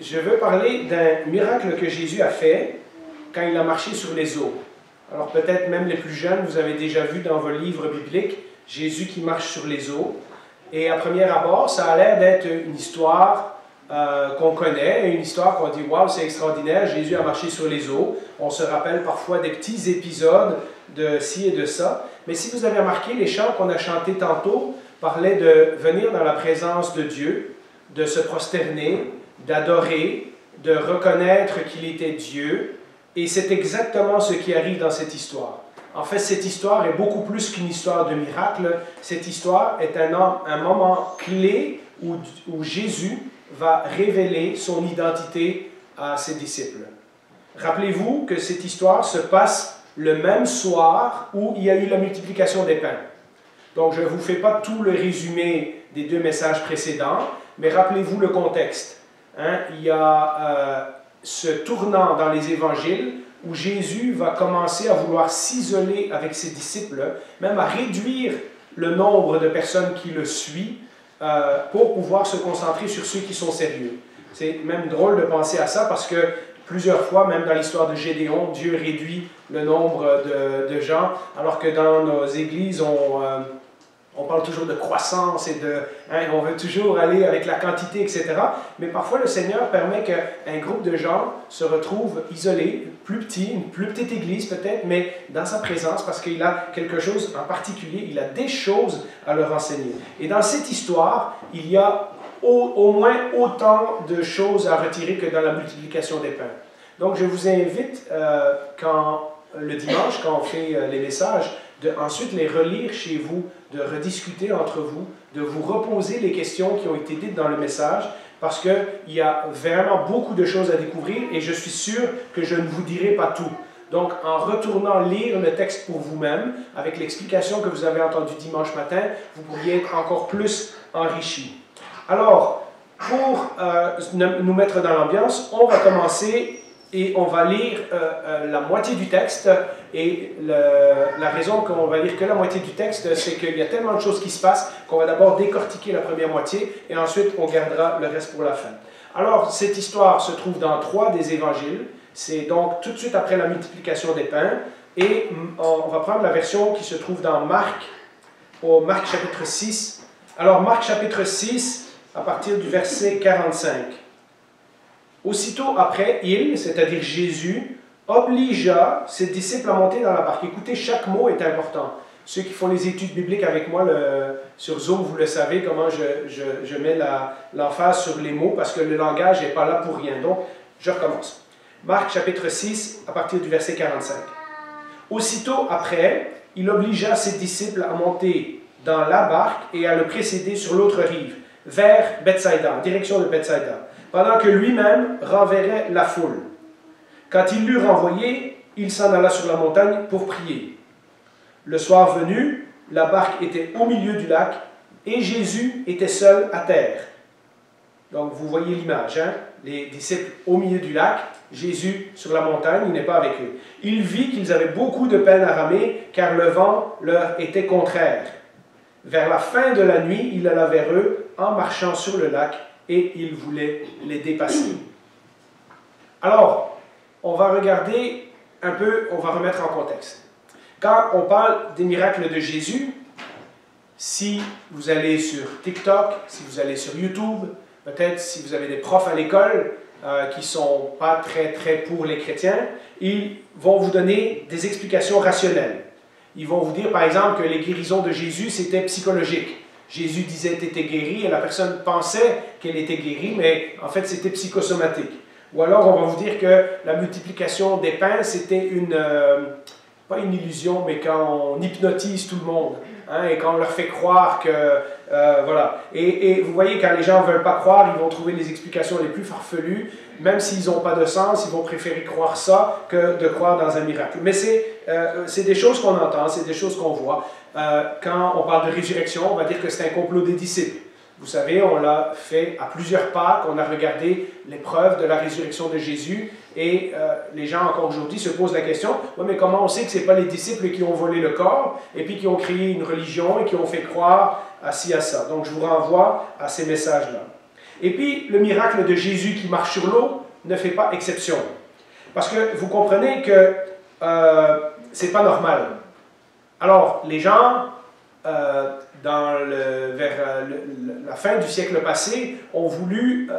je veux parler d'un miracle que Jésus a fait quand il a marché sur les eaux. Alors peut-être même les plus jeunes, vous avez déjà vu dans vos livres bibliques Jésus qui marche sur les eaux. Et à premier abord, ça a l'air d'être une histoire qu'on connaît, une histoire qu'on dit « Waouh, c'est extraordinaire, Jésus a marché sur les eaux ». On se rappelle parfois des petits épisodes de ci et de ça. Mais si vous avez remarqué, les chants qu'on a chantés tantôt parlaient de venir dans la présence de Dieu, de se prosterner, d'adorer, de reconnaître qu'il était Dieu. Et c'est exactement ce qui arrive dans cette histoire. En fait, cette histoire est beaucoup plus qu'une histoire de miracle. Cette histoire est un moment clé où Jésus va révéler son identité à ses disciples. Rappelez-vous que cette histoire se passe le même soir où il y a eu la multiplication des pains. Donc, je ne vous fais pas tout le résumé des deux messages précédents, mais rappelez-vous le contexte. Il y a ce tournant dans les évangiles où Jésus va commencer à vouloir s'isoler avec ses disciples, même à réduire le nombre de personnes qui le suivent pour pouvoir se concentrer sur ceux qui sont sérieux. C'est même drôle de penser à ça parce que plusieurs fois, même dans l'histoire de Gédéon, Dieu réduit le nombre de gens, alors que dans nos églises, on parle toujours de croissance et on veut toujours aller avec la quantité, etc. Mais parfois, le Seigneur permet qu'un groupe de gens se retrouve isolés, plus petit, une plus petite église peut-être, mais dans sa présence parce qu'il a quelque chose en particulier, il a des choses à leur enseigner. Et dans cette histoire, il y a au moins autant de choses à retirer que dans la multiplication des pains. Donc, je vous invite, le dimanche, quand on fait les messages, de ensuite les relire chez vous, de rediscuter entre vous, de vous reposer les questions qui ont été dites dans le message, parce qu'il y a vraiment beaucoup de choses à découvrir et je suis sûr que je ne vous dirai pas tout. Donc, en retournant lire le texte pour vous-même, avec l'explication que vous avez entendue dimanche matin, vous pourriez être encore plus enrichi. Alors, pour nous mettre dans l'ambiance, on va commencer et on va lire la moitié du texte. Et la raison qu'on va lire que la moitié du texte, c'est qu'il y a tellement de choses qui se passent qu'on va d'abord décortiquer la première moitié et ensuite on gardera le reste pour la fin. Alors, cette histoire se trouve dans 3 des évangiles. C'est donc tout de suite après la multiplication des pains. Et on va prendre la version qui se trouve dans Marc, au Marc chapitre 6. Alors, Marc chapitre 6, à partir du verset 45. Aussitôt après, il, c'est-à-dire Jésus, obligea ses disciples à monter dans la barque. Écoutez, chaque mot est important. Ceux qui font les études bibliques avec moi sur Zoom, vous le savez, comment je mets l'emphase sur les mots, parce que le langage n'est pas là pour rien. Donc, je recommence. Marc chapitre 6, à partir du verset 45. Aussitôt après, il obligea ses disciples à monter dans la barque et à le précéder sur l'autre rive, vers Bethsaïda, en direction de Bethsaïda, pendant que lui-même renverrait la foule. Quand il l'eut renvoyé, il s'en alla sur la montagne pour prier. Le soir venu, la barque était au milieu du lac et Jésus était seul à terre. Donc vous voyez l'image, les disciples au milieu du lac, Jésus sur la montagne, il n'est pas avec eux. Il vit qu'ils avaient beaucoup de peine à ramer car le vent leur était contraire. Vers la fin de la nuit, il alla vers eux en marchant sur le lac et il voulait les dépasser. Alors, on va regarder un peu, on va remettre en contexte. Quand on parle des miracles de Jésus, si vous allez sur TikTok, si vous allez sur YouTube, peut-être si vous avez des profs à l'école qui ne sont pas très pour les chrétiens, ils vont vous donner des explications rationnelles. Ils vont vous dire, par exemple, que les guérisons de Jésus, c'était psychologique. Jésus disait « t'étais guéri » et la personne pensait qu'elle était guérie, mais en fait, c'était psychosomatique. Ou alors, on va vous dire que la multiplication des pains, c'était pas une illusion, mais quand on hypnotise tout le monde, et quand on leur fait croire que... voilà. Et vous voyez, quand les gens ne veulent pas croire, ils vont trouver les explications les plus farfelues. Même s'ils n'ont pas de sens, ils vont préférer croire ça que de croire dans un miracle. Mais c'est des choses qu'on entend, c'est des choses qu'on voit. Quand on parle de résurrection, on va dire que c'est un complot des disciples. Vous savez, on l'a fait à plusieurs Pâques, on a regardé les preuves de la résurrection de Jésus, et les gens encore aujourd'hui se posent la question, ouais, mais comment on sait que ce n'est pas les disciples qui ont volé le corps, et puis qui ont créé une religion, et qui ont fait croire à ci, à ça. Donc je vous renvoie à ces messages-là. Et puis, le miracle de Jésus qui marche sur l'eau ne fait pas exception. Parce que vous comprenez que c'est pas normal. Alors, les gens, vers la fin du siècle passé, ont voulu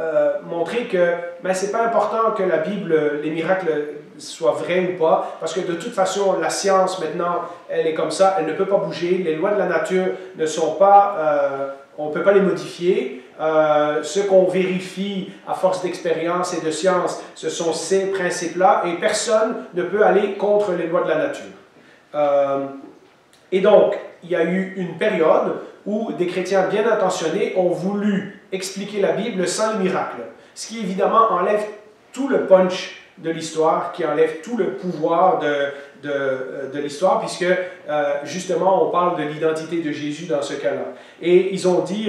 montrer que c'est pas important que la Bible, les miracles soient vrais ou pas, parce que de toute façon, la science maintenant, elle est comme ça, elle ne peut pas bouger, les lois de la nature ne sont pas, on ne peut pas les modifier. Ce qu'on vérifie à force d'expérience et de science, ce sont ces principes-là, et personne ne peut aller contre les lois de la nature. Et donc, il y a eu une période où des chrétiens bien intentionnés ont voulu expliquer la Bible sans le miracle, ce qui évidemment enlève tout le punch de l'histoire, qui enlève tout le pouvoir de l'histoire, puisque justement on parle de l'identité de Jésus dans ce cas-là. Et ils ont dit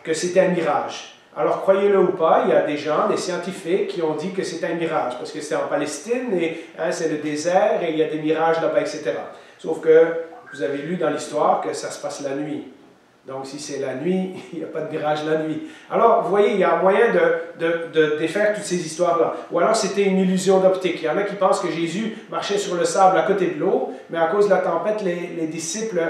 que c'était un mirage. Alors croyez-le ou pas, il y a des gens, des scientifiques qui ont dit que c'était un mirage, parce que c'était en Palestine, et c'est le désert, et il y a des mirages là-bas, etc. Sauf que vous avez lu dans l'histoire que ça se passe la nuit. Donc, si c'est la nuit, il n'y a pas de mirage la nuit. Alors, vous voyez, il y a moyen de défaire toutes ces histoires-là. Ou alors, c'était une illusion d'optique. Il y en a qui pensent que Jésus marchait sur le sable à côté de l'eau, mais à cause de la tempête, les disciples,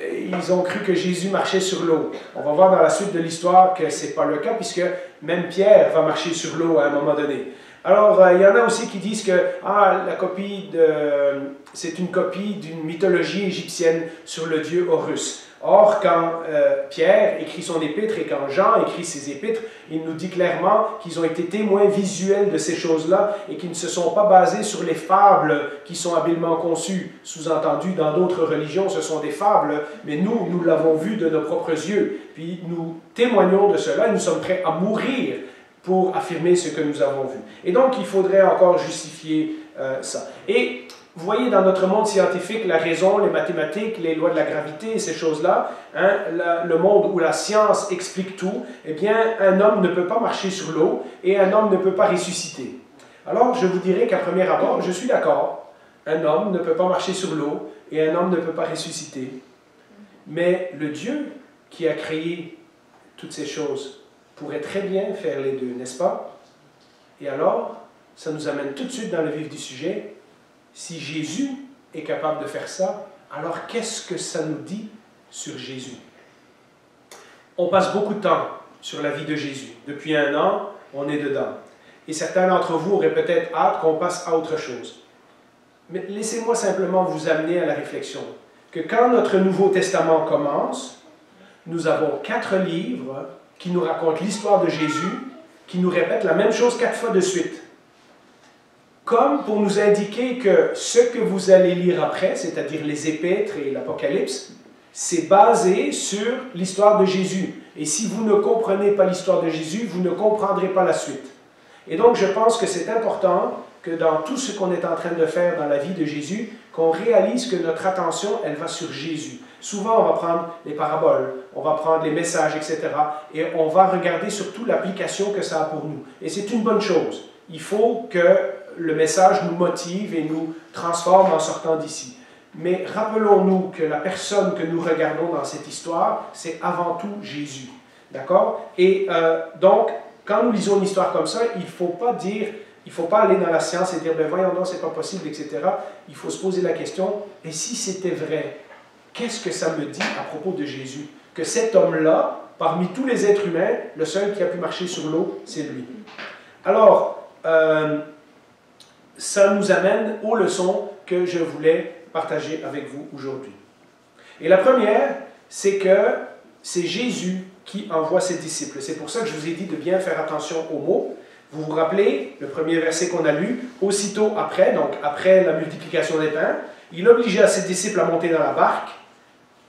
ils ont cru que Jésus marchait sur l'eau. On va voir dans la suite de l'histoire que ce n'est pas le cas, puisque même Pierre va marcher sur l'eau à un moment donné. Alors, il y en a aussi qui disent que c'est une copie d'une mythologie égyptienne sur le dieu Horus. Or, quand Pierre écrit son épître et quand Jean écrit ses épîtres, il nous dit clairement qu'ils ont été témoins visuels de ces choses-là et qu'ils ne se sont pas basés sur les fables qui sont habilement conçues. Sous-entendu, dans d'autres religions, ce sont des fables, mais nous l'avons vu de nos propres yeux. Puis nous témoignons de cela et nous sommes prêts à mourir pour affirmer ce que nous avons vu. Et donc, il faudrait encore justifier ça. Et vous voyez, dans notre monde scientifique, la raison, les mathématiques, les lois de la gravité, ces choses-là, le monde où la science explique tout, eh bien, un homme ne peut pas marcher sur l'eau et un homme ne peut pas ressusciter. Alors, je vous dirais qu'à premier abord, je suis d'accord, un homme ne peut pas marcher sur l'eau et un homme ne peut pas ressusciter. Mais le Dieu qui a créé toutes ces choses pourrait très bien faire les deux, n'est-ce pas? Et alors, ça nous amène tout de suite dans le vif du sujet. Si Jésus est capable de faire ça, alors qu'est-ce que ça nous dit sur Jésus? On passe beaucoup de temps sur la vie de Jésus. Depuis 1 an, on est dedans. Et certains d'entre vous auraient peut-être hâte qu'on passe à autre chose. Mais laissez-moi simplement vous amener à la réflexion que quand notre Nouveau Testament commence, nous avons 4 livres qui nous racontent l'histoire de Jésus, qui nous répètent la même chose 4 fois de suite. Comme pour nous indiquer que ce que vous allez lire après, c'est-à-dire les Épîtres et l'Apocalypse, c'est basé sur l'histoire de Jésus. Et si vous ne comprenez pas l'histoire de Jésus, vous ne comprendrez pas la suite. Et donc, je pense que c'est important que dans tout ce qu'on est en train de faire dans la vie de Jésus, qu'on réalise que notre attention, elle va sur Jésus. Souvent, on va prendre les paraboles, on va prendre les messages, etc. Et on va regarder surtout l'application que ça a pour nous. Et c'est une bonne chose. Il faut que le message nous motive et nous transforme en sortant d'ici. Mais rappelons-nous que la personne que nous regardons dans cette histoire, c'est avant tout Jésus. D'accord? Et donc, quand nous lisons une histoire comme ça, il ne faut pas aller dans la science et dire, ben voyons donc, c'est pas possible, etc. Il faut se poser la question, et si c'était vrai, qu'est-ce que ça me dit à propos de Jésus? Que cet homme-là, parmi tous les êtres humains, le seul qui a pu marcher sur l'eau, c'est lui. Alors, ça nous amène aux leçons que je voulais partager avec vous aujourd'hui. Et la première, c'est que c'est Jésus qui envoie ses disciples. C'est pour ça que je vous ai dit de bien faire attention aux mots. Vous vous rappelez, le premier verset qu'on a lu, aussitôt après, donc après la multiplication des pains, il obligea ses disciples à monter dans la barque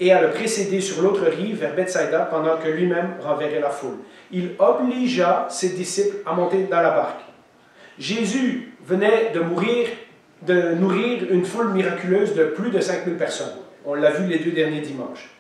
et à le précéder sur l'autre rive vers Bethsaïda pendant que lui-même renverrait la foule. Il obligea ses disciples à monter dans la barque. Jésus venait de nourrir une foule miraculeuse de plus de 5000 personnes. On l'a vu les 2 derniers dimanches.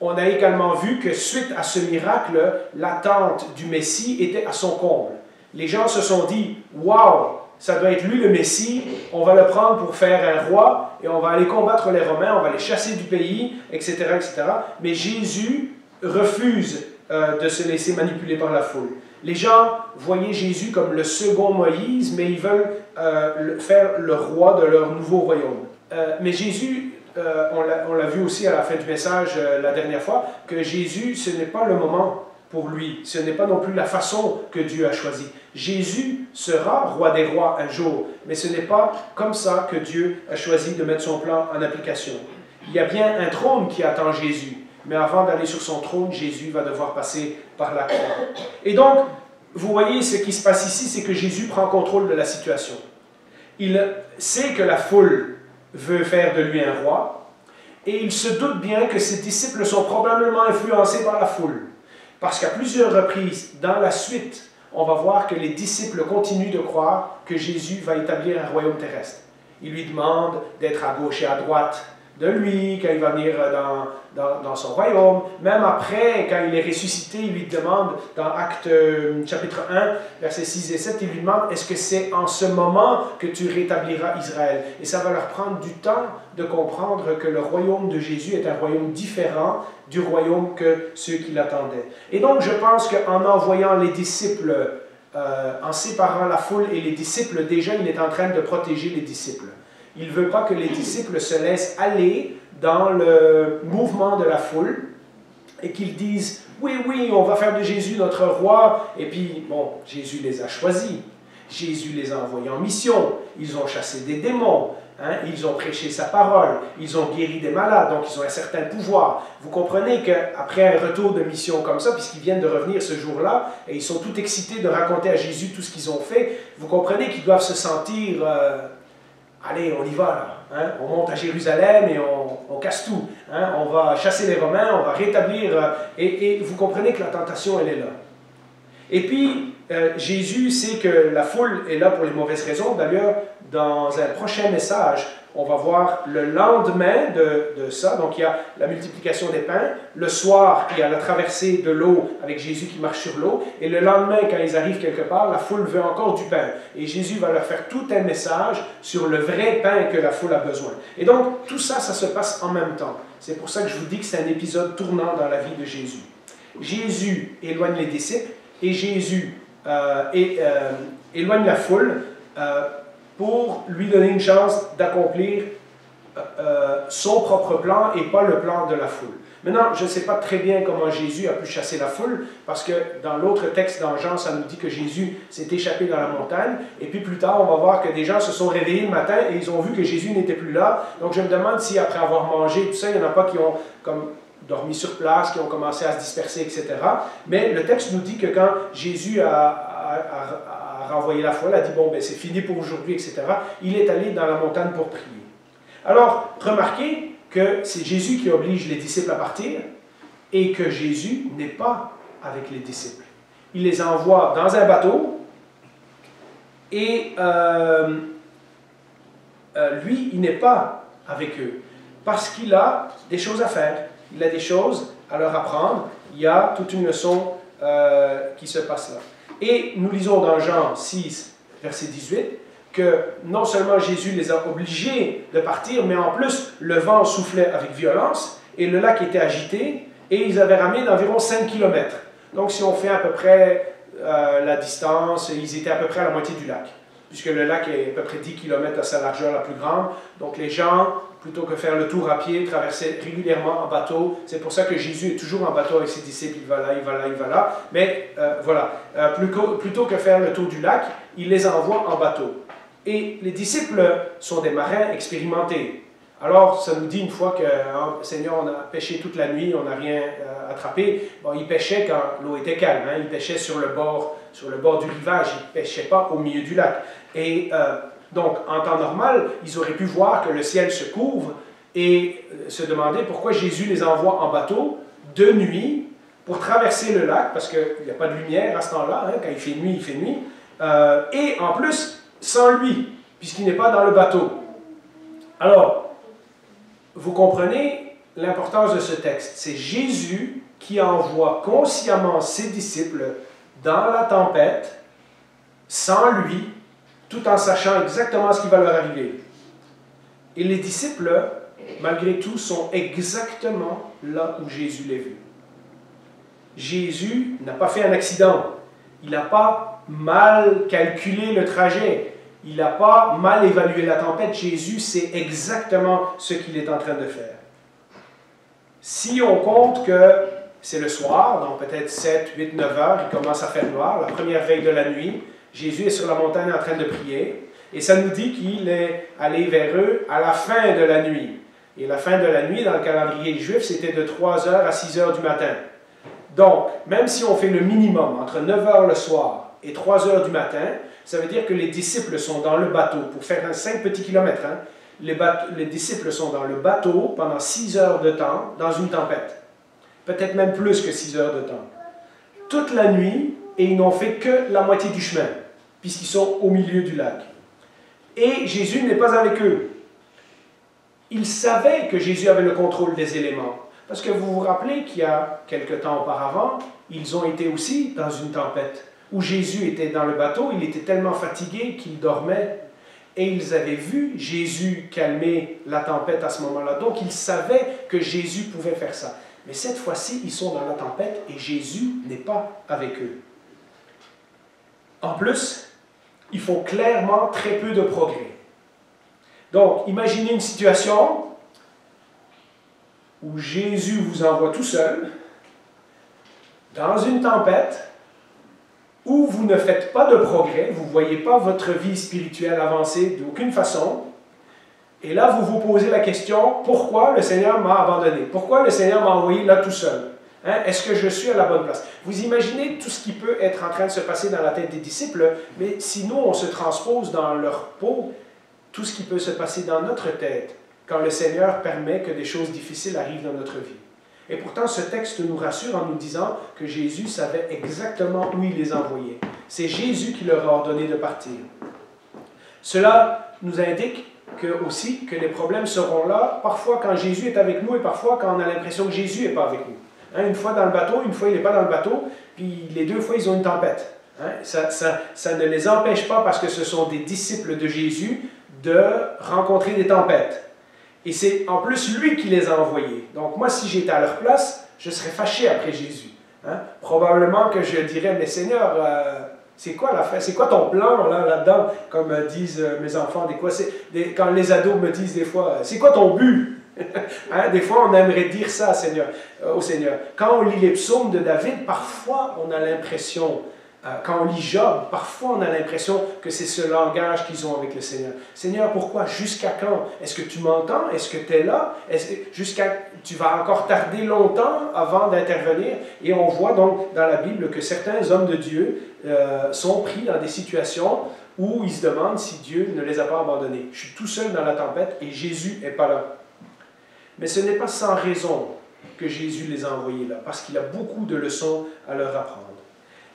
On a également vu que suite à ce miracle, l'attente du Messie était à son comble. Les gens se sont dit « Wow, ça doit être lui le Messie, on va le prendre pour faire un roi et on va aller combattre les Romains, on va les chasser du pays, etc. etc. » Mais Jésus refuse de se laisser manipuler par la foule. Les gens voyaient Jésus comme le second Moïse, mais ils veulent faire le roi de leur nouveau royaume. Mais Jésus, on l'a vu aussi à la fin du message la dernière fois, que Jésus, ce n'est pas le moment pour lui. Ce n'est pas non plus la façon que Dieu a choisie. Jésus sera roi des rois un jour, mais ce n'est pas comme ça que Dieu a choisi de mettre son plan en application. Il y a bien un trône qui attend Jésus, mais avant d'aller sur son trône, Jésus va devoir passer par la croix. Et donc, vous voyez, ce qui se passe ici, c'est que Jésus prend contrôle de la situation. Il sait que la foule veut faire de lui un roi, et il se doute bien que ses disciples sont probablement influencés par la foule. Parce qu'à plusieurs reprises, dans la suite, on va voir que les disciples continuent de croire que Jésus va établir un royaume terrestre. Il lui demande d'être à gauche et à droite de lui, quand il va venir dans son royaume. Même après, quand il est ressuscité, il lui demande, dans Actes chapitre 1, versets 6 et 7, il lui demande, est-ce que c'est en ce moment que tu rétabliras Israël? Et ça va leur prendre du temps de comprendre que le royaume de Jésus est un royaume différent du royaume que ceux qui l'attendaient. Et donc, je pense qu'en envoyant les disciples, en séparant la foule et les disciples, déjà, il est en train de protéger les disciples. Il ne veut pas que les disciples se laissent aller dans le mouvement de la foule et qu'ils disent « Oui, oui, on va faire de Jésus notre roi. » Et puis, bon, Jésus les a choisis. Jésus les a envoyés en mission. Ils ont chassé des démons. Hein, ils ont prêché sa parole. Ils ont guéri des malades. Donc, ils ont un certain pouvoir. Vous comprenez qu'après un retour de mission comme ça, puisqu'ils viennent de revenir ce jour-là, et ils sont tout excités de raconter à Jésus tout ce qu'ils ont fait, vous comprenez qu'ils doivent se sentir... allez, on y va là. Hein? On monte à Jérusalem et on casse tout. Hein? On va chasser les Romains, on va rétablir... et vous comprenez que la tentation, elle est là. Et puis, Jésus sait que la foule est là pour les mauvaises raisons. D'ailleurs, dans un prochain message, on va voir le lendemain de ça. Donc, il y a la multiplication des pains. Le soir, il y a la traversée de l'eau avec Jésus qui marche sur l'eau. Et le lendemain, quand ils arrivent quelque part, la foule veut encore du pain. Et Jésus va leur faire tout un message sur le vrai pain que la foule a besoin. Et donc, tout ça, ça se passe en même temps. C'est pour ça que je vous dis que c'est un épisode tournant dans la vie de Jésus. Jésus éloigne les disciples et Jésus éloigne la foule pour lui donner une chance d'accomplir son propre plan et pas le plan de la foule. Maintenant, je ne sais pas très bien comment Jésus a pu chasser la foule, parce que dans l'autre texte dans Jean, ça nous dit que Jésus s'est échappé dans la montagne, et puis plus tard, on va voir que des gens se sont réveillés le matin et ils ont vu que Jésus n'était plus là. Donc je me demande si après avoir mangé tout ça, il n'y en a pas qui ont comme dormi sur place, qui ont commencé à se disperser, etc. Mais le texte nous dit que quand Jésus a renvoyé la foule, a dit « bon, ben, c'est fini pour aujourd'hui », etc., il est allé dans la montagne pour prier. Alors, remarquez que c'est Jésus qui oblige les disciples à partir et que Jésus n'est pas avec les disciples. Il les envoie dans un bateau et lui, il n'est pas avec eux parce qu'il a des choses à faire. Il a des choses à leur apprendre. Il y a toute une leçon qui se passe là. Et nous lisons dans Jean 6, verset 18, que non seulement Jésus les a obligés de partir, mais en plus, le vent soufflait avec violence et le lac était agité et ils avaient ramené d'environ 5 km. Donc, si on fait à peu près la distance, ils étaient à peu près à la moitié du lac, puisque le lac est à peu près 10 km à sa largeur la plus grande. Donc, les gens, plutôt que faire le tour à pied, traversaient régulièrement en bateau. C'est pour ça que Jésus est toujours en bateau avec ses disciples. Il va là, il va là, il va là. Mais voilà, plutôt que faire le tour du lac, il les envoie en bateau. Et les disciples sont des marins expérimentés. Alors, ça nous dit une fois que, hein, Seigneur, on a pêché toute la nuit, on n'a rien attrapé. Bon, ils pêchaient quand l'eau était calme. Hein, ils pêchaient sur le bord du rivage. Ils ne pêchaient pas au milieu du lac. Et donc, en temps normal, ils auraient pu voir que le ciel se couvre et se demander pourquoi Jésus les envoie en bateau de nuit pour traverser le lac, parce qu'il n'y a pas de lumière à ce temps-là. Hein, quand il fait nuit, il fait nuit. Et en plus, sans lui, puisqu'il n'est pas dans le bateau. Alors, vous comprenez l'importance de ce texte. C'est Jésus qui envoie consciemment ses disciples dans la tempête, sans lui, tout en sachant exactement ce qui va leur arriver. Et les disciples, malgré tout, sont exactement là où Jésus les vu. Jésus n'a pas fait un accident. Il n'a pas mal calculé le trajet. Il n'a pas mal évalué la tempête. Jésus sait exactement ce qu'il est en train de faire. Si on compte que c'est le soir, donc peut-être 7, 8, 9 heures, il commence à faire noir, la première veille de la nuit, Jésus est sur la montagne en train de prier, et ça nous dit qu'il est allé vers eux à la fin de la nuit. Et la fin de la nuit, dans le calendrier juif, c'était de 3 heures à 6 heures du matin. Donc, même si on fait le minimum entre 9 heures le soir et 3 heures du matin, ça veut dire que les disciples sont dans le bateau pour faire un 5 petits kilomètres. Les disciples sont dans le bateau pendant 6 heures de temps dans une tempête. Peut-être même plus que 6 heures de temps. Toute la nuit, et ils n'ont fait que la moitié du chemin, puisqu'ils sont au milieu du lac. Et Jésus n'est pas avec eux. Ils savaient que Jésus avait le contrôle des éléments. Parce que vous vous rappelez qu'il y a quelque temps auparavant, ils ont été aussi dans une tempête, où Jésus était dans le bateau, il était tellement fatigué qu'il dormait. Et ils avaient vu Jésus calmer la tempête à ce moment-là. Donc ils savaient que Jésus pouvait faire ça. Mais cette fois-ci, ils sont dans la tempête et Jésus n'est pas avec eux. En plus, ils font clairement très peu de progrès. Donc, imaginez une situation où Jésus vous envoie tout seul, dans une tempête, où vous ne faites pas de progrès, vous ne voyez pas votre vie spirituelle avancer d'aucune façon, et là vous vous posez la question, pourquoi le Seigneur m'a abandonné? Pourquoi le Seigneur m'a envoyé là tout seul? Est-ce que je suis à la bonne place? Vous imaginez tout ce qui peut être en train de se passer dans la tête des disciples, mais si nous on se transpose dans leur peau, tout ce qui peut se passer dans notre tête, quand le Seigneur permet que des choses difficiles arrivent dans notre vie. Et pourtant, ce texte nous rassure en nous disant que Jésus savait exactement où il les envoyait. C'est Jésus qui leur a ordonné de partir. Cela nous indique aussi que les problèmes seront là, parfois quand Jésus est avec nous et parfois quand on a l'impression que Jésus n'est pas avec nous. Une fois dans le bateau, une fois il n'est pas dans le bateau, puis les 2 fois ils ont une tempête. Ça ne les empêche pas, parce que ce sont des disciples de Jésus, de rencontrer des tempêtes. Et c'est en plus lui qui les a envoyés. Donc moi, si j'étais à leur place, je serais fâché après Jésus. Probablement que je dirais, mais Seigneur, c'est quoi l'affaire? C'est quoi ton plan là-dedans? Comme disent mes enfants, quand les ados me disent des fois, c'est quoi ton but? Des fois, on aimerait dire ça au Seigneur. Quand on lit les psaumes de David, parfois on a l'impression, quand on lit Job, parfois on a l'impression que c'est ce langage qu'ils ont avec le Seigneur. Seigneur, pourquoi? Jusqu'à quand? Est-ce que tu m'entends? Est-ce que tu es là? Tu vas encore tarder longtemps avant d'intervenir? Et on voit donc dans la Bible que certains hommes de Dieu sont pris dans des situations où ils se demandent si Dieu ne les a pas abandonnés. Je suis tout seul dans la tempête et Jésus n'est pas là. Mais ce n'est pas sans raison que Jésus les a envoyés là, parce qu'il a beaucoup de leçons à leur apprendre.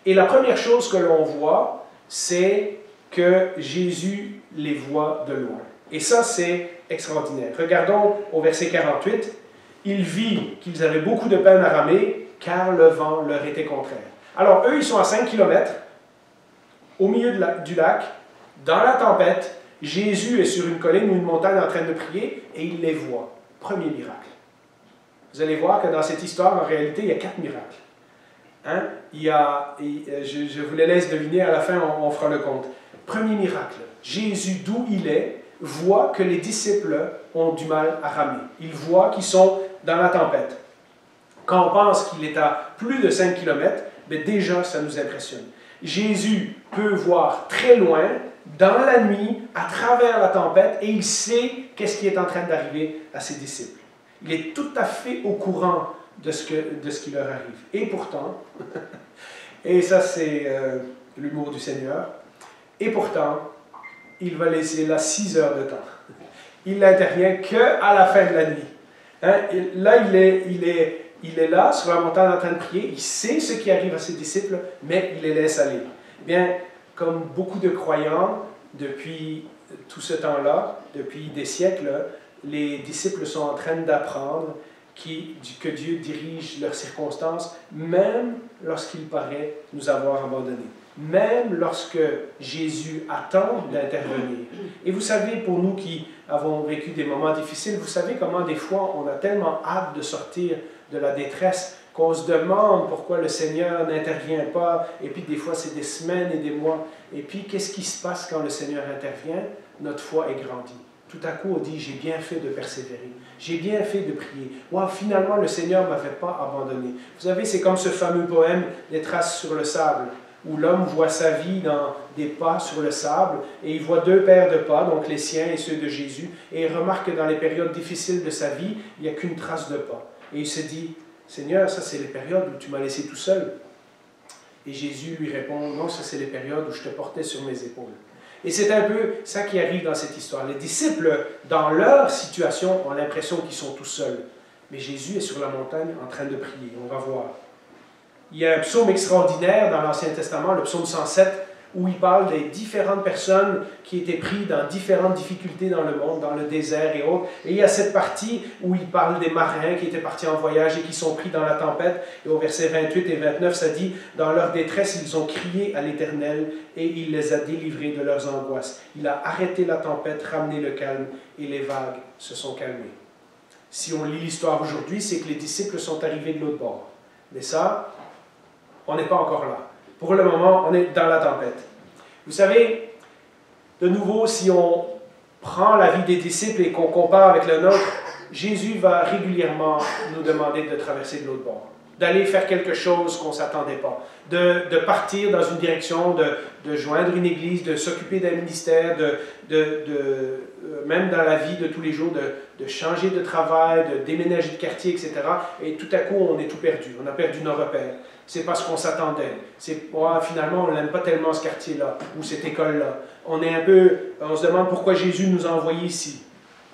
Et la première chose que l'on voit, c'est que Jésus les voit de loin. Et ça, c'est extraordinaire. Regardons au verset 48. « Il vit qu'ils avaient beaucoup de peine à ramer, car le vent leur était contraire. » Alors, eux, ils sont à 5 km, au milieu du lac, dans la tempête. Jésus est sur une colline ou une montagne en train de prier, et il les voit. Premier miracle. Vous allez voir que dans cette histoire, en réalité, il y a 4 miracles. Je vous les laisse deviner, à la fin on fera le compte. Premier miracle, Jésus, d'où il est, voit que les disciples ont du mal à ramer. Il voit qu'ils sont dans la tempête. Quand on pense qu'il est à plus de 5 km, mais déjà ça nous impressionne. Jésus peut voir très loin, dans la nuit, à travers la tempête, et il sait qu'est-ce qui est en train d'arriver à ses disciples. Il est tout à fait au courant de ce qui leur arrive. Et pourtant, et ça c'est l'humour du Seigneur, et pourtant, il va laisser là 6 heures de temps. Il n'intervient qu'à la fin de la nuit. Là, il est là, sur la montagne en train de prier, il sait ce qui arrive à ses disciples, mais il les laisse aller. Bien, comme beaucoup de croyants, depuis tout ce temps-là, depuis des siècles, les disciples sont en train d'apprendre que Dieu dirige leurs circonstances, même lorsqu'il paraît nous avoir abandonnés. Même lorsque Jésus attend d'intervenir. Et vous savez, pour nous qui avons vécu des moments difficiles, vous savez comment des fois on a tellement hâte de sortir de la détresse qu'on se demande pourquoi le Seigneur n'intervient pas, et puis des fois c'est des semaines et des mois. Et puis qu'est-ce qui se passe quand le Seigneur intervient? Notre foi est grandie. Tout à coup, on dit, j'ai bien fait de persévérer, j'ai bien fait de prier. Wow, finalement, le Seigneur ne m'avait pas abandonné. Vous savez, c'est comme ce fameux poème « Les traces sur le sable », où l'homme voit sa vie dans des pas sur le sable, et il voit deux paires de pas, donc les siens et ceux de Jésus, et il remarque que dans les périodes difficiles de sa vie, il n'y a qu'une trace de pas. Et il se dit, « Seigneur, ça c'est les périodes où tu m'as laissé tout seul. » Et Jésus lui répond, « Non, ça c'est les périodes où je te portais sur mes épaules. » Et c'est un peu ça qui arrive dans cette histoire. Les disciples, dans leur situation, ont l'impression qu'ils sont tout seuls. Mais Jésus est sur la montagne en train de prier. On va voir. Il y a un psaume extraordinaire dans l'Ancien Testament, le psaume 107, où il parle des différentes personnes qui étaient prises dans différentes difficultés dans le monde, dans le désert et autres. Et il y a cette partie où il parle des marins qui étaient partis en voyage et qui sont pris dans la tempête. Et au verset 28 et 29, ça dit « Dans leur détresse, ils ont crié à l'Éternel et il les a délivrés de leurs angoisses. Il a arrêté la tempête, ramené le calme et les vagues se sont calmées. » Si on lit l'histoire aujourd'hui, c'est que les disciples sont arrivés de l'autre bord. Mais ça, on n'est pas encore là. Pour le moment, on est dans la tempête. Vous savez, de nouveau, si on prend la vie des disciples et qu'on compare avec le nôtre, Jésus va régulièrement nous demander de traverser de l'autre bord, d'aller faire quelque chose qu'on ne s'attendait pas, de partir dans une direction, de joindre une église, de s'occuper d'un ministère, même dans la vie de tous les jours, de changer de travail, de déménager de quartier, etc. Et tout à coup, on est tout perdu. On a perdu nos repères. C'est parce qu'on s'attendait. Finalement, on n'aime pas tellement ce quartier-là ou cette école-là. On se demande pourquoi Jésus nous a envoyés ici.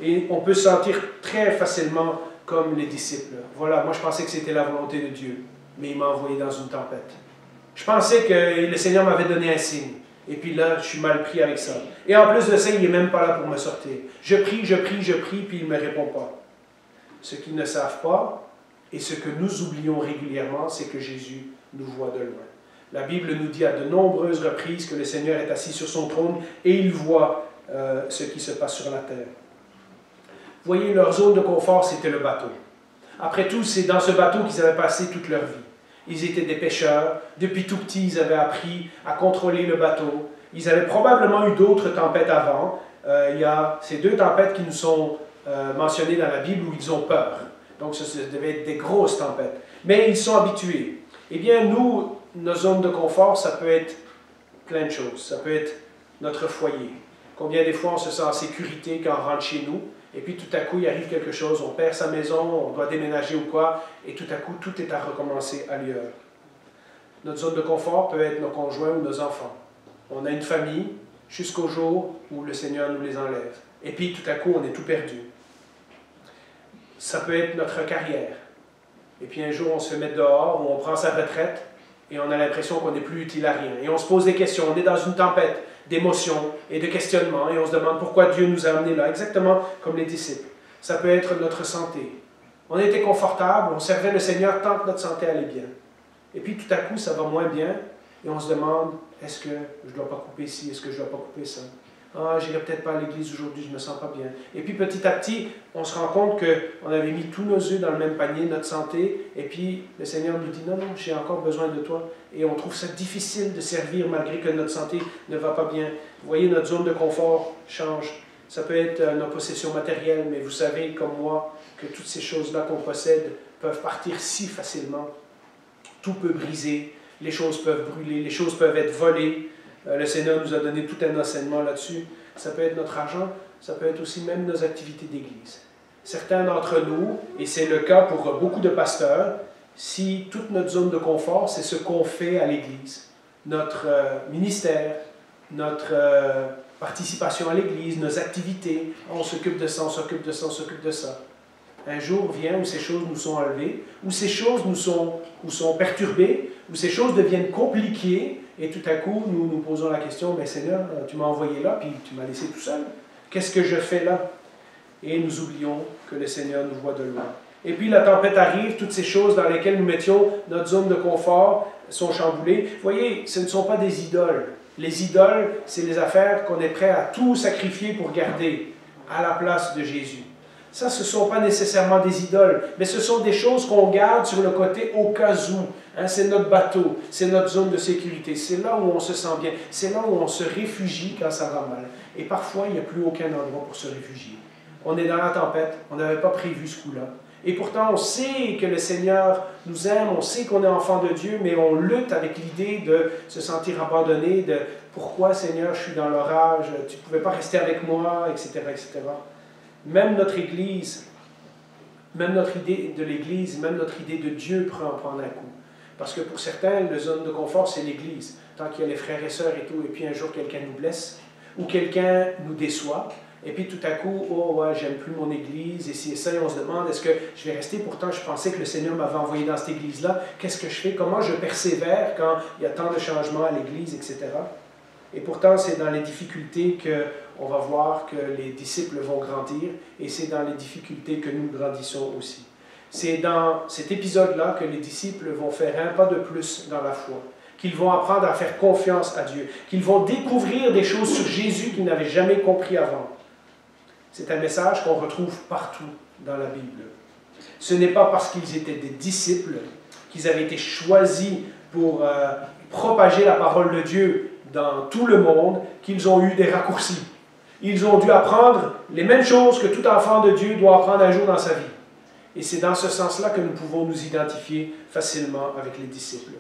Et on peut se sentir très facilement comme les disciples. Voilà, moi je pensais que c'était la volonté de Dieu, mais il m'a envoyé dans une tempête. Je pensais que le Seigneur m'avait donné un signe. Et puis là, je suis mal pris avec ça. Et en plus de ça, il n'est même pas là pour me sortir. Je prie, puis il ne me répond pas. Ce qu'ils ne savent pas, et ce que nous oublions régulièrement, c'est que Jésus nous voit de loin. La Bible nous dit à de nombreuses reprises que le Seigneur est assis sur son trône et il voit ce qui se passe sur la terre. Vous voyez, leur zone de confort, c'était le bateau. Après tout, c'est dans ce bateau qu'ils avaient passé toute leur vie. Ils étaient des pêcheurs. Depuis tout petit, ils avaient appris à contrôler le bateau. Ils avaient probablement eu d'autres tempêtes avant. Il y a ces deux tempêtes qui nous sont mentionnées dans la Bible où ils ont peur. Donc, ça devait être des grosses tempêtes. Mais ils sont habitués. Eh bien, nous, nos zones de confort, ça peut être plein de choses. Ça peut être notre foyer. Combien des fois on se sent en sécurité quand on rentre chez nous, et puis tout à coup, il arrive quelque chose, on perd sa maison, on doit déménager ou quoi, et tout à coup, tout est à recommencer ailleurs. Notre zone de confort peut être nos conjoints ou nos enfants. On a une famille jusqu'au jour où le Seigneur nous les enlève. Et puis tout à coup, on est tout perdu. Ça peut être notre carrière. Et puis un jour, on se fait mettre dehors, ou on prend sa retraite, et on a l'impression qu'on n'est plus utile à rien. Et on se pose des questions, on est dans une tempête d'émotions et de questionnements, et on se demande pourquoi Dieu nous a amenés là, exactement comme les disciples. Ça peut être notre santé. On était confortable, on servait le Seigneur tant que notre santé allait bien. Et puis tout à coup, ça va moins bien, et on se demande, est-ce que je ne dois pas couper ci, est-ce que je ne dois pas couper ça? Ah, j'irai peut-être pas à l'église aujourd'hui, je ne me sens pas bien. Et puis petit à petit, on se rend compte qu'on avait mis tous nos œufs dans le même panier, notre santé, et puis le Seigneur nous dit, non, non, j'ai encore besoin de toi. Et on trouve ça difficile de servir malgré que notre santé ne va pas bien. Vous voyez, notre zone de confort change. Ça peut être nos possessions matérielles, mais vous savez, comme moi, que toutes ces choses-là qu'on possède peuvent partir si facilement. Tout peut briser, les choses peuvent brûler, les choses peuvent être volées. Le Seigneur nous a donné tout un enseignement là-dessus. Ça peut être notre argent, ça peut être aussi même nos activités d'église. Certains d'entre nous, et c'est le cas pour beaucoup de pasteurs, si toute notre zone de confort, c'est ce qu'on fait à l'église, notre ministère, notre participation à l'église, nos activités, on s'occupe de ça, on s'occupe de ça, on s'occupe de ça. Un jour vient où ces choses nous sont enlevées, où ces choses nous sont perturbées, où ces choses deviennent compliquées, et tout à coup, nous nous posons la question, mais Seigneur, tu m'as envoyé là, puis tu m'as laissé tout seul. Qu'est-ce que je fais là? Et nous oublions que le Seigneur nous voit de loin. Et puis la tempête arrive, toutes ces choses dans lesquelles nous mettions notre zone de confort sont chamboulées. Vous voyez, ce ne sont pas des idoles. Les idoles, c'est les affaires qu'on est prêt à tout sacrifier pour garder à la place de Jésus. Ça, ce ne sont pas nécessairement des idoles, mais ce sont des choses qu'on garde sur le côté au cas où. Hein, c'est notre bateau, c'est notre zone de sécurité, c'est là où on se sent bien, c'est là où on se réfugie quand ça va mal. Et parfois, il n'y a plus aucun endroit pour se réfugier. On est dans la tempête, on n'avait pas prévu ce coup-là. Et pourtant, on sait que le Seigneur nous aime, on sait qu'on est enfant de Dieu, mais on lutte avec l'idée de se sentir abandonné, de « Pourquoi, Seigneur, je suis dans l'orage, tu ne pouvais pas rester avec moi, etc. etc. » Même notre Église, même notre idée de l'Église, même notre idée de Dieu prend un coup. Parce que pour certains, la zone de confort, c'est l'Église. Tant qu'il y a les frères et sœurs et tout, et puis un jour, quelqu'un nous blesse, ou quelqu'un nous déçoit, et puis tout à coup, oh ouais, j'aime plus mon Église, et c'est ça, et on se demande, est-ce que je vais rester? Pourtant, je pensais que le Seigneur m'avait envoyé dans cette Église-là. Qu'est-ce que je fais? Comment je persévère quand il y a tant de changements à l'Église, etc. Et pourtant, c'est dans les difficultés qu'on va voir que les disciples vont grandir, et c'est dans les difficultés que nous grandissons aussi. C'est dans cet épisode-là que les disciples vont faire un pas de plus dans la foi, qu'ils vont apprendre à faire confiance à Dieu, qu'ils vont découvrir des choses sur Jésus qu'ils n'avaient jamais compris avant. C'est un message qu'on retrouve partout dans la Bible. Ce n'est pas parce qu'ils étaient des disciples, qu'ils avaient été choisis pour propager la parole de Dieu dans tout le monde, qu'ils ont eu des raccourcis. Ils ont dû apprendre les mêmes choses que tout enfant de Dieu doit apprendre un jour dans sa vie. Et c'est dans ce sens-là que nous pouvons nous identifier facilement avec les disciples.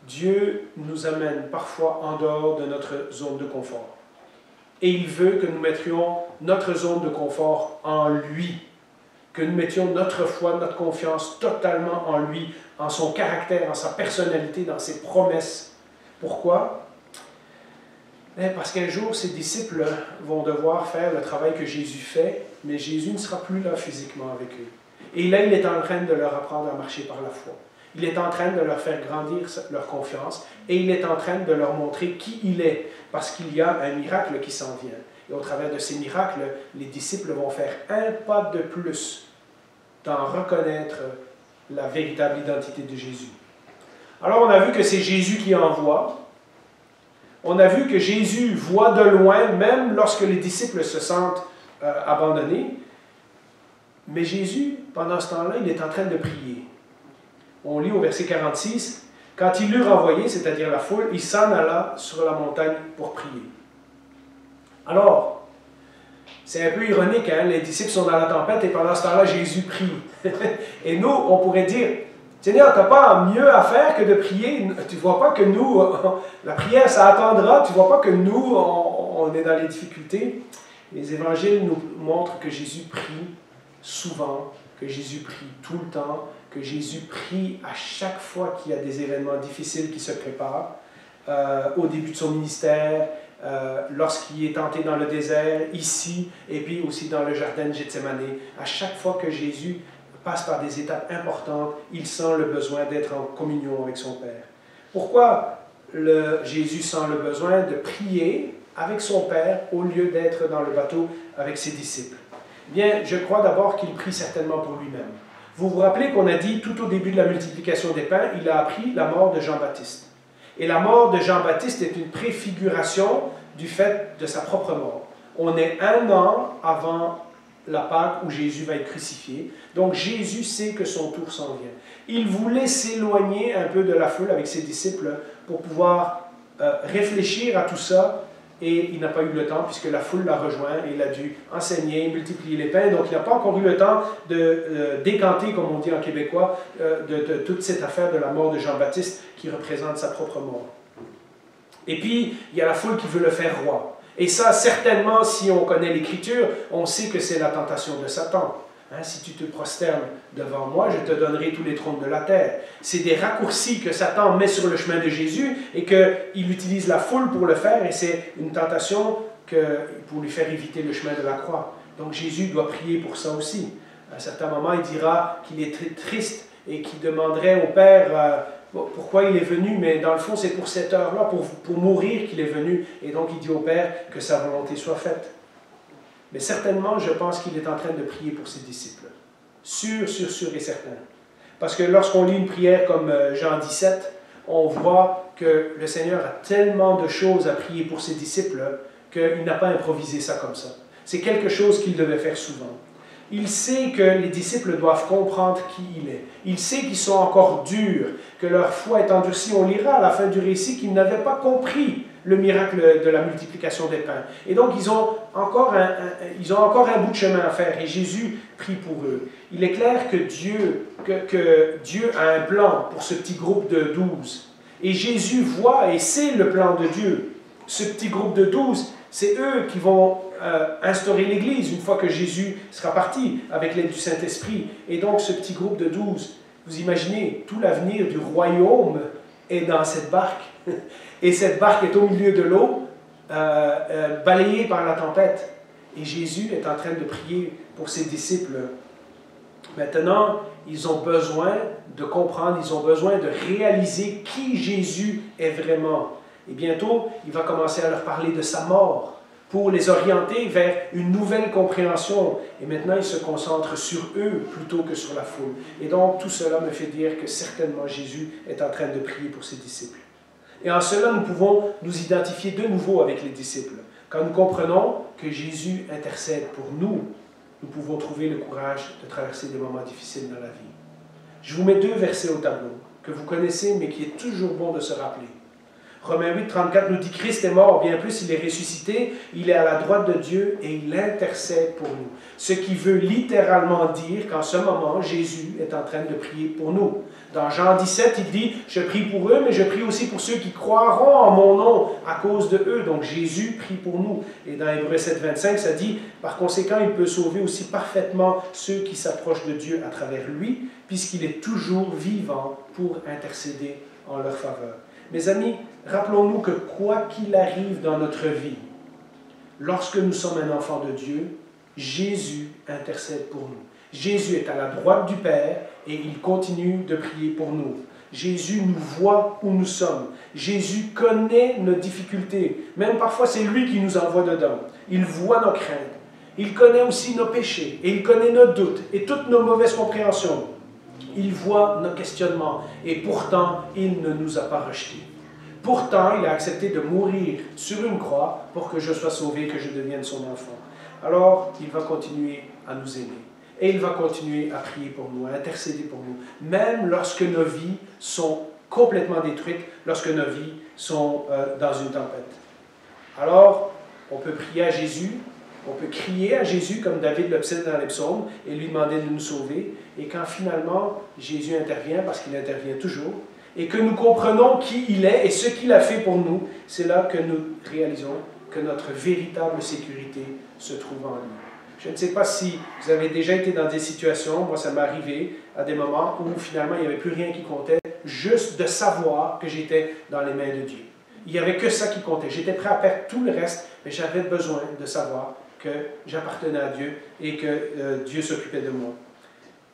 Dieu nous amène parfois en dehors de notre zone de confort. Et il veut que nous mettions notre zone de confort en lui, que nous mettions notre foi, notre confiance totalement en lui, en son caractère, en sa personnalité, dans ses promesses. Pourquoi? Parce qu'un jour, ces disciples vont devoir faire le travail que Jésus fait, mais Jésus ne sera plus là physiquement avec eux. Et là, il est en train de leur apprendre à marcher par la foi. Il est en train de leur faire grandir leur confiance et il est en train de leur montrer qui il est, parce qu'il y a un miracle qui s'en vient. Et au travers de ces miracles, les disciples vont faire un pas de plus dans reconnaître la véritable identité de Jésus. Alors, on a vu que c'est Jésus qui envoie. On a vu que Jésus voit de loin, même lorsque les disciples se sentent abandonnés. Mais Jésus, pendant ce temps-là, il est en train de prier. On lit au verset 46, « Quand il l'eut renvoyé, c'est-à-dire la foule, il s'en alla sur la montagne pour prier. » Alors, c'est un peu ironique, hein? Les disciples sont dans la tempête et pendant ce temps-là, Jésus prie. Et nous, on pourrait dire, « Seigneur, tu n'as pas mieux à faire que de prier. Tu ne vois pas que nous, la prière, ça attendra. Tu ne vois pas que nous, on est dans les difficultés. » Les évangiles nous montrent que Jésus prie souvent, que Jésus prie tout le temps, que Jésus prie à chaque fois qu'il y a des événements difficiles qui se préparent, au début de son ministère, lorsqu'il est tenté dans le désert, ici, et puis aussi dans le jardin de Gethsémane. À chaque fois que Jésus passe par des étapes importantes, il sent le besoin d'être en communion avec son Père. Pourquoi Jésus sent le besoin de prier avec son Père au lieu d'être dans le bateau avec ses disciples? Bien, je crois d'abord qu'il prie certainement pour lui-même. Vous vous rappelez qu'on a dit tout au début de la multiplication des pains, il a appris la mort de Jean-Baptiste. Et la mort de Jean-Baptiste est une préfiguration du fait de sa propre mort. On est 1 an avant la Pâque où Jésus va être crucifié. Donc Jésus sait que son tour s'en vient. Il voulait s'éloigner un peu de la foule avec ses disciples pour pouvoir réfléchir à tout ça. Et il n'a pas eu le temps puisque la foule l'a rejoint et il a dû enseigner, multiplier les pains. Donc il n'a pas encore eu le temps de décanter, comme on dit en québécois, de toute cette affaire de la mort de Jean-Baptiste qui représente sa propre mort. Et puis, il y a la foule qui veut le faire roi. Et ça, certainement, si on connaît l'Écriture, on sait que c'est la tentation de Satan. Hein, si tu te prosternes devant moi, je te donnerai tous les trônes de la terre. C'est des raccourcis que Satan met sur le chemin de Jésus et qu'il utilise la foule pour le faire et c'est une tentation pour lui faire éviter le chemin de la croix. Donc Jésus doit prier pour ça aussi. À un certain moment, il dira qu'il est très triste et qu'il demanderait au Père pourquoi il est venu, mais dans le fond, c'est pour cette heure-là, pour mourir qu'il est venu. Et donc il dit au Père que sa volonté soit faite. Mais certainement, je pense qu'il est en train de prier pour ses disciples. Sûr et certain. Parce que lorsqu'on lit une prière comme Jean 17, on voit que le Seigneur a tellement de choses à prier pour ses disciples qu'il n'a pas improvisé ça comme ça. C'est quelque chose qu'il devait faire souvent. Il sait que les disciples doivent comprendre qui il est. Il sait qu'ils sont encore durs, que leur foi est endurcie. On lira à la fin du récit qu'ils n'avaient pas compris le miracle de la multiplication des pains. Et donc, ils ont encore un bout de chemin à faire. Et Jésus prie pour eux. Il est clair que Dieu a un plan pour ce petit groupe de 12. Et Jésus voit et sait le plan de Dieu. Ce petit groupe de 12, c'est eux qui vont instaurer l'Église une fois que Jésus sera parti avec l'aide du Saint-Esprit. Et donc, ce petit groupe de 12, vous imaginez, tout l'avenir du royaume est dans cette barque. Et cette barque est au milieu de l'eau, balayée par la tempête. Et Jésus est en train de prier pour ses disciples. Maintenant, ils ont besoin de comprendre, ils ont besoin de réaliser qui Jésus est vraiment. Et bientôt, il va commencer à leur parler de sa mort pour les orienter vers une nouvelle compréhension. Et maintenant, il se concentre sur eux plutôt que sur la foule. Et donc, tout cela me fait dire que certainement Jésus est en train de prier pour ses disciples. Et en cela, nous pouvons nous identifier de nouveau avec les disciples. Quand nous comprenons que Jésus intercède pour nous, nous pouvons trouver le courage de traverser des moments difficiles dans la vie. Je vous mets 2 versets au tableau, que vous connaissez, mais qui est toujours bon de se rappeler. Romains 8, 34 nous dit « Christ est mort, bien plus il est ressuscité, il est à la droite de Dieu et il intercède pour nous. » Ce qui veut littéralement dire qu'en ce moment, Jésus est en train de prier pour nous. Dans Jean 17, il dit « Je prie pour eux, mais je prie aussi pour ceux qui croiront en mon nom à cause de eux. » Donc Jésus prie pour nous. Et dans Hébreux 7, 25, ça dit « Par conséquent, il peut sauver aussi parfaitement ceux qui s'approchent de Dieu à travers lui, puisqu'il est toujours vivant pour intercéder en leur faveur. » Mes amis, rappelons-nous que quoi qu'il arrive dans notre vie, lorsque nous sommes un enfant de Dieu, Jésus intercède pour nous. Jésus est à la droite du Père et il continue de prier pour nous. Jésus nous voit où nous sommes. Jésus connaît nos difficultés. Même parfois, c'est lui qui nous envoie dedans. Il voit nos craintes. Il connaît aussi nos péchés et il connaît nos doutes et toutes nos mauvaises compréhensions. Il voit nos questionnements et pourtant, il ne nous a pas rejetés. Pourtant, il a accepté de mourir sur une croix pour que je sois sauvé, que je devienne son enfant. Alors, il va continuer à nous aimer. Et il va continuer à prier pour nous, à intercéder pour nous, même lorsque nos vies sont complètement détruites, lorsque nos vies sont dans une tempête. Alors, on peut prier à Jésus, on peut crier à Jésus comme David l'obsède dans les psaumes et lui demander de nous sauver. Et quand finalement Jésus intervient, parce qu'il intervient toujours, et que nous comprenons qui il est et ce qu'il a fait pour nous, c'est là que nous réalisons que notre véritable sécurité se trouve en lui. Je ne sais pas si vous avez déjà été dans des situations, moi ça m'est arrivé, à des moments où finalement il n'y avait plus rien qui comptait, juste de savoir que j'étais dans les mains de Dieu. Il n'y avait que ça qui comptait. J'étais prêt à perdre tout le reste, mais j'avais besoin de savoir que j'appartenais à Dieu et que Dieu s'occupait de moi.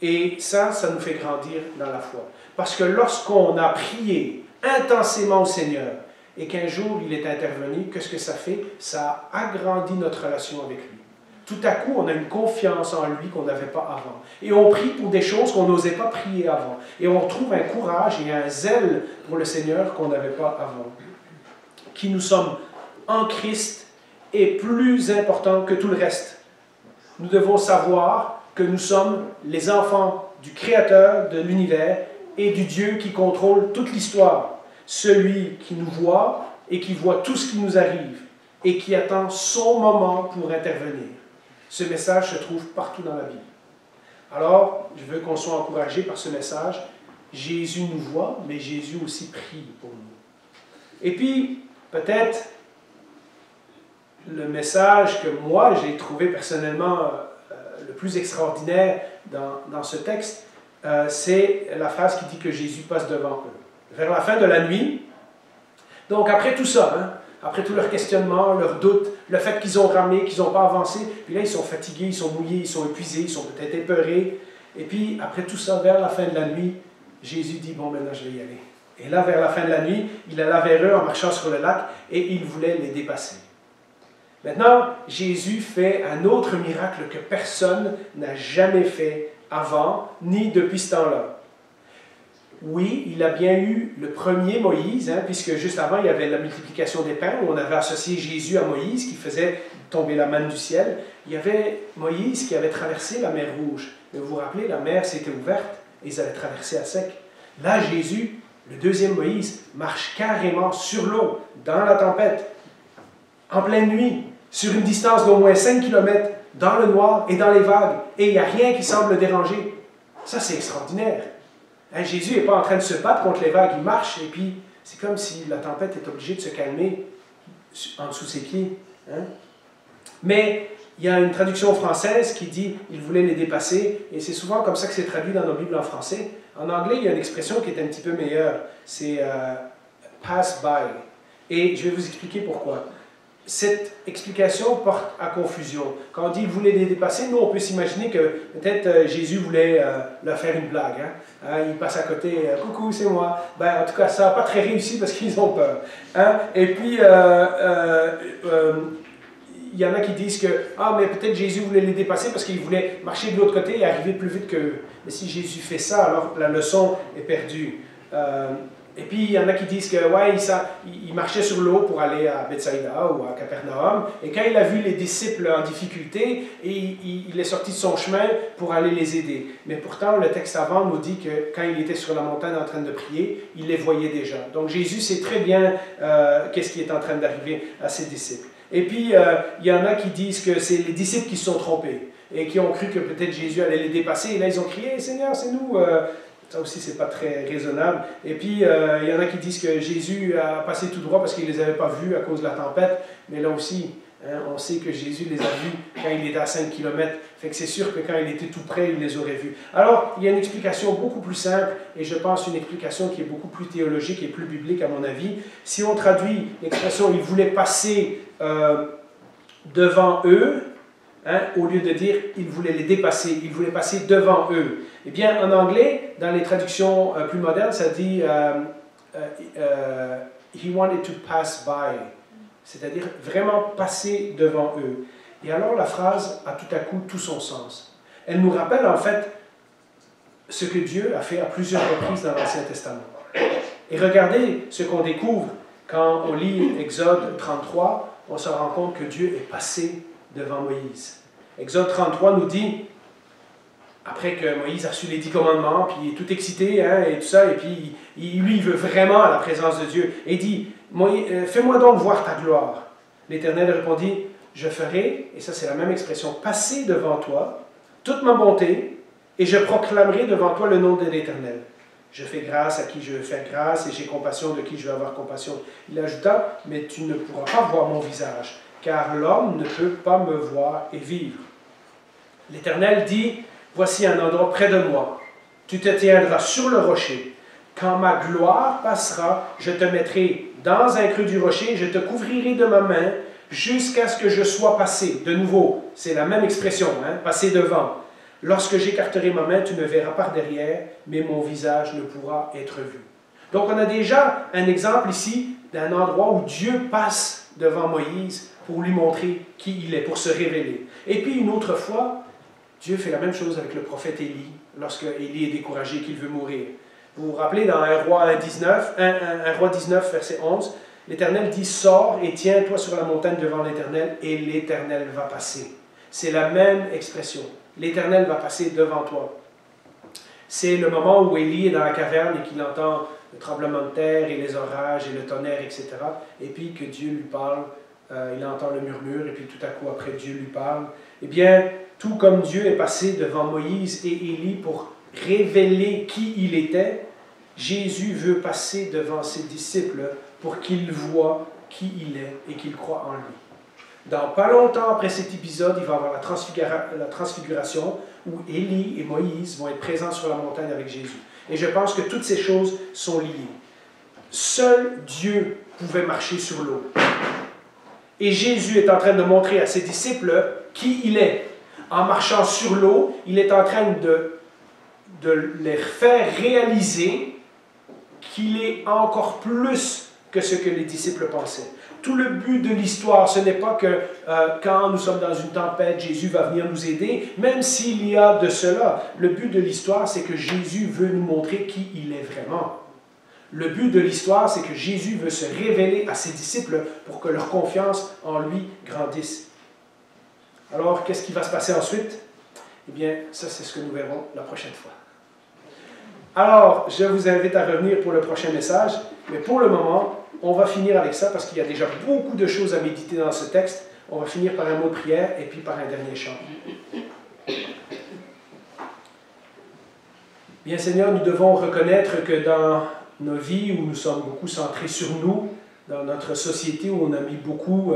Et ça nous fait grandir dans la foi. Parce que lorsqu'on a prié intensément au Seigneur et qu'un jour il est intervenu, qu'est-ce que ça fait? Ça agrandit notre relation avec lui. Tout à coup, on a une confiance en lui qu'on n'avait pas avant. Et on prie pour des choses qu'on n'osait pas prier avant. Et on trouve un courage et un zèle pour le Seigneur qu'on n'avait pas avant. Qui nous sommes en Christ est plus important que tout le reste. Nous devons savoir que nous sommes les enfants du Créateur de l'univers et du Dieu qui contrôle toute l'histoire. Celui qui nous voit et qui voit tout ce qui nous arrive et qui attend son moment pour intervenir. Ce message se trouve partout dans la Bible. Alors, je veux qu'on soit encouragé par ce message. Jésus nous voit, mais Jésus aussi prie pour nous. Et puis, peut-être, le message que moi, j'ai trouvé personnellement le plus extraordinaire dans ce texte, c'est la phrase qui dit que Jésus passe devant eux. Vers la fin de la nuit, donc après tout ça, après tout leur questionnement, leurs doutes, le fait qu'ils ont ramé, qu'ils n'ont pas avancé, puis là ils sont fatigués, ils sont mouillés, ils sont épuisés, ils sont peut-être épeurés, et puis après tout ça, vers la fin de la nuit, Jésus dit, bon maintenant je vais y aller. Et là, vers la fin de la nuit, il alla vers eux en marchant sur le lac, et il voulait les dépasser. Maintenant, Jésus fait un autre miracle que personne n'a jamais fait avant, ni depuis ce temps-là. Oui, il a bien eu le premier Moïse, puisque juste avant, il y avait la multiplication des pains, où on avait associé Jésus à Moïse, qui faisait tomber la manne du ciel. Il y avait Moïse qui avait traversé la mer Rouge. Mais vous vous rappelez, la mer s'était ouverte et ils avaient traversé à sec. Là, Jésus, le deuxième Moïse, marche carrément sur l'eau, dans la tempête, en pleine nuit, sur une distance d'au moins 5 km, dans le noir et dans les vagues, et il n'y a rien qui semble le déranger. Ça, c'est extraordinaire. Hein, Jésus n'est pas en train de se battre contre les vagues, il marche, et puis c'est comme si la tempête est obligée de se calmer en dessous de ses pieds. Hein? Mais il y a une traduction française qui dit « il voulait les dépasser », et c'est souvent comme ça que c'est traduit dans nos Bibles en français. En anglais, il y a une expression qui est un petit peu meilleure, c'est pass by ». Et je vais vous expliquer pourquoi. Cette explication porte à confusion. Quand on dit « il voulait les dépasser », nous, on peut s'imaginer que peut-être Jésus voulait leur faire une blague. Hein? Il passe à côté « coucou, c'est moi ». Ben, en tout cas, ça n'a pas très réussi parce qu'ils ont peur. Hein? Et puis, il y en a qui disent que « ah, mais peut-être Jésus voulait les dépasser parce qu'il voulait marcher de l'autre côté et arriver plus vite qu'eux ». Mais si Jésus fait ça, alors la leçon est perdue. Et puis, il y en a qui disent que ouais, il marchait sur l'eau pour aller à Bethsaïda ou à Capernaum. Et quand il a vu les disciples en difficulté, il est sorti de son chemin pour aller les aider. Mais pourtant, le texte avant nous dit que quand il était sur la montagne en train de prier, il les voyait déjà. Donc, Jésus sait très bien qu'est-ce qui est en train d'arriver à ses disciples. Et puis, il y en a qui disent que c'est les disciples qui se sont trompés et qui ont cru que peut-être Jésus allait les dépasser. Et là, ils ont crié « Seigneur, c'est nous !» Ça aussi, ce n'est pas très raisonnable. Et puis, il y en a qui disent que Jésus a passé tout droit parce qu'il ne les avait pas vus à cause de la tempête. Mais là aussi, hein, on sait que Jésus les a vus quand il était à 5 km. Fait que c'est sûr que quand il était tout près, il les aurait vus. Alors, il y a une explication beaucoup plus simple, et je pense une explication qui est beaucoup plus théologique et plus biblique à mon avis. Si on traduit l'expression « il voulait passer devant eux », hein, au lieu de dire « il voulait les dépasser », il voulait passer devant eux. Eh bien, en anglais, dans les traductions plus modernes, ça dit he wanted to pass by », c'est-à-dire vraiment passer devant eux. Et alors, la phrase a tout à coup tout son sens. Elle nous rappelle en fait ce que Dieu a fait à plusieurs reprises dans l'Ancien Testament. Et regardez ce qu'on découvre quand on lit Exode 33, on se rend compte que Dieu est passé devant Moïse. Exode 33 nous dit, après que Moïse a reçu les 10 commandements, puis il est tout excité, hein, et tout ça, et puis lui, il veut vraiment la présence de Dieu. Et il dit, fais-moi donc voir ta gloire. L'Éternel répondit, je ferai, et ça c'est la même expression, passer devant toi toute ma bonté, et je proclamerai devant toi le nom de l'Éternel. Je fais grâce à qui je veux faire grâce, et j'ai compassion de qui je veux avoir compassion. Il ajouta, mais tu ne pourras pas voir mon visage, car l'homme ne peut pas me voir et vivre. L'Éternel dit, voici un endroit près de moi. Tu te tiendras sur le rocher. Quand ma gloire passera, je te mettrai dans un creux du rocher, je te couvrirai de ma main jusqu'à ce que je sois passé. De nouveau, c'est la même expression, hein, passer devant. Lorsque j'écarterai ma main, tu me verras par derrière, mais mon visage ne pourra être vu. Donc on a déjà un exemple ici d'un endroit où Dieu passe devant Moïse pour lui montrer qui il est, pour se révéler. Et puis une autre fois, Dieu fait la même chose avec le prophète Élie, lorsque Élie est découragé, qu'il veut mourir. Vous vous rappelez dans 1 Roi 19, verset 11, l'Éternel dit « Sors et tiens-toi sur la montagne devant l'Éternel, et l'Éternel va passer. » C'est la même expression. L'Éternel va passer devant toi. C'est le moment où Élie est dans la caverne et qu'il entend le tremblement de terre et les orages et le tonnerre, etc. Et puis que Dieu lui parle, il entend le murmure, et puis tout à coup après Dieu lui parle. Eh bien, tout comme Dieu est passé devant Moïse et Élie pour révéler qui il était, Jésus veut passer devant ses disciples pour qu'ils voient qui il est et qu'ils croient en lui. Dans pas longtemps après cet épisode, il va y avoir la transfiguration où Élie et Moïse vont être présents sur la montagne avec Jésus. Et je pense que toutes ces choses sont liées. Seul Dieu pouvait marcher sur l'eau. Et Jésus est en train de montrer à ses disciples qui il est. En marchant sur l'eau, il est en train de les faire réaliser qu'il est encore plus que ce que les disciples pensaient. Tout le but de l'histoire, ce n'est pas que quand nous sommes dans une tempête, Jésus va venir nous aider, même s'il y a de cela. Le but de l'histoire, c'est que Jésus veut nous montrer qui il est vraiment. Le but de l'histoire, c'est que Jésus veut se révéler à ses disciples pour que leur confiance en lui grandisse. Alors, qu'est-ce qui va se passer ensuite? Eh bien, ça, c'est ce que nous verrons la prochaine fois. Alors, je vous invite à revenir pour le prochain message, mais pour le moment, on va finir avec ça parce qu'il y a déjà beaucoup de choses à méditer dans ce texte. On va finir par un mot de prière et puis par un dernier chant. Bien, Seigneur, nous devons reconnaître que dans nos vies où nous sommes beaucoup centrés sur nous, dans notre société où on a mis beaucoup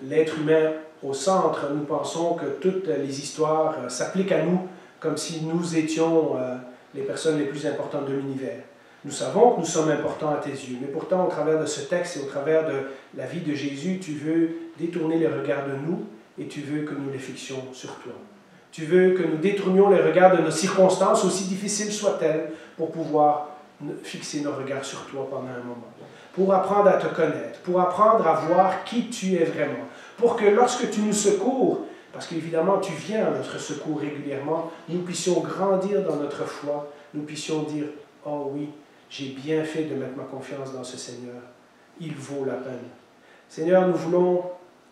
l'être humain au centre, nous pensons que toutes les histoires s'appliquent à nous comme si nous étions les personnes les plus importantes de l'univers. Nous savons que nous sommes importants à tes yeux, mais pourtant, au travers de ce texte et au travers de la vie de Jésus, tu veux détourner les regards de nous et tu veux que nous les fixions sur toi. Tu veux que nous détournions les regards de nos circonstances, aussi difficiles soient-elles, pour pouvoir fixer nos regards sur toi pendant un moment. Pour apprendre à te connaître, pour apprendre à voir qui tu es vraiment. Pour que lorsque tu nous secours, parce qu'évidemment tu viens à notre secours régulièrement, nous puissions grandir dans notre foi, nous puissions dire « Oh oui, j'ai bien fait de mettre ma confiance dans ce Seigneur. Il vaut la peine. » Seigneur, nous voulons,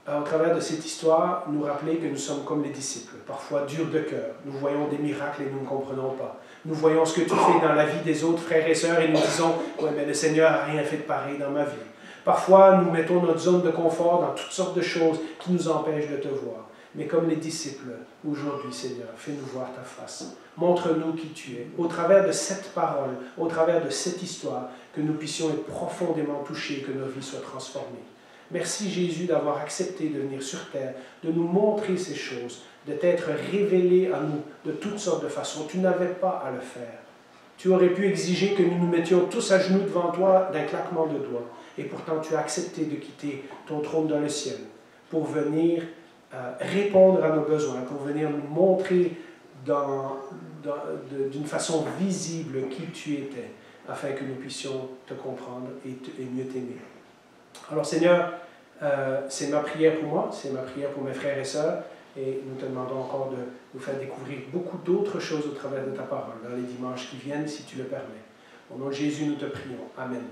au travers de cette histoire, nous rappeler que nous sommes comme les disciples, parfois durs de cœur. Nous voyons des miracles et nous ne comprenons pas. Nous voyons ce que tu fais dans la vie des autres frères et sœurs et nous disons « Ouais, mais le Seigneur n'a rien fait de pareil dans ma vie. » Parfois, nous mettons notre zone de confort dans toutes sortes de choses qui nous empêchent de te voir. Mais comme les disciples, aujourd'hui, Seigneur, fais-nous voir ta face. Montre-nous qui tu es. Au travers de cette parole, au travers de cette histoire, que nous puissions être profondément touchés, que nos vies soient transformées. Merci Jésus d'avoir accepté de venir sur terre, de nous montrer ces choses, de t'être révélé à nous de toutes sortes de façons. Tu n'avais pas à le faire. Tu aurais pu exiger que nous nous mettions tous à genoux devant toi d'un claquement de doigts. Et pourtant, tu as accepté de quitter ton trône dans le ciel pour venir répondre à nos besoins, pour venir nous montrer d'une façon visible qui tu étais, afin que nous puissions te comprendre et mieux t'aimer. Alors Seigneur, c'est ma prière pour moi, c'est ma prière pour mes frères et sœurs, et nous te demandons encore de nous faire découvrir beaucoup d'autres choses au travers de ta parole, dans les dimanches qui viennent, si tu le permets. Au nom de Jésus, nous te prions. Amen.